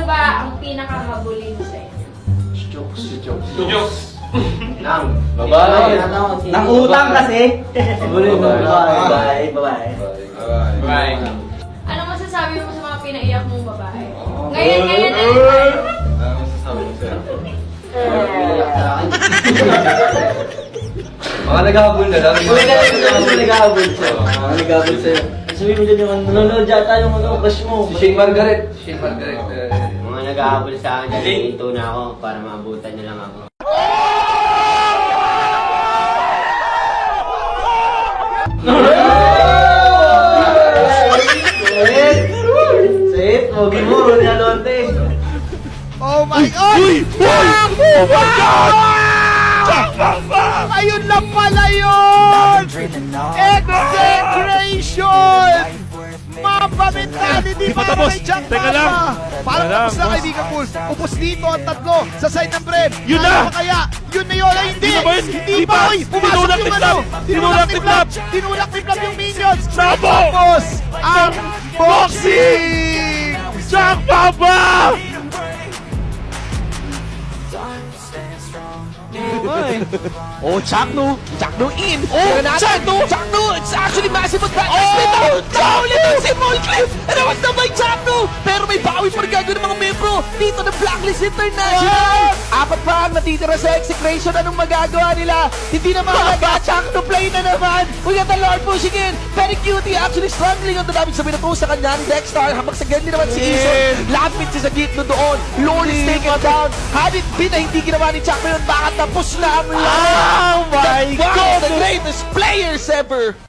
ba ang pinakahabulin sa inyo? Jokes. Nang. Babae. Nang utang kasi. Babae. Babae. Babae. Bye. Anong masasabi mo sa mga pinaiyak mong babae? Oh. Ngayon ay Ano masasabi mo sa'yo? Mga naghahabol na lang. Nag-aabot siya. Nag-aabot sa'yo. Sabi mo dyan yung nanonood yata yung crush mo. Shane Margaret. Shane Margaret. Mga nag-aabot sa akin dyan, dito na ako para maabutan niyo lang ako. Sait, mogi mo, Ronalonte. Oh my God! Oh my God! Ayun lang pala yun! Execration! Mamba mentality para kay Jack Mamba! Parang tapos na kaibigan Pool. Upos dito ang tatlo sa side ng Bren. Yun na! Kaya, yun na yun! Ay, hindi! Yun na ba yun? Hindi Hindi pa! pa! Uy, pumasok Tinulak yung ni ano! Flap! Tinulak ni Flap! Tinulak ni Flap yung minions! Bravo! Tapos, ang boxing! Jack Papa! Oh, Chakno! Chakno in! Oh, Chakno! Chakno! It's actually massive attack! Oh! Naulit si Molcliff! Nawag na ba yung Chakno? Pero may bawi pa rin gagawin ng mga membro dito ng Blacklist International! Apat pa ang natitira sa execration. Anong magagawa nila? Hindi na mahalaga. Chakno play na naman! We got the Lord pushing in! Very cutie actually struggling on the damage sa binato sa kanya ni Dexter. Habang sa ganyan naman si Ison. Lapit si sa gitno doon. Lord is taken down. Habit bin na hindi ginawa ni Chakno yun. Baka tapos na ang lahat! Oh my God! The greatest players ever!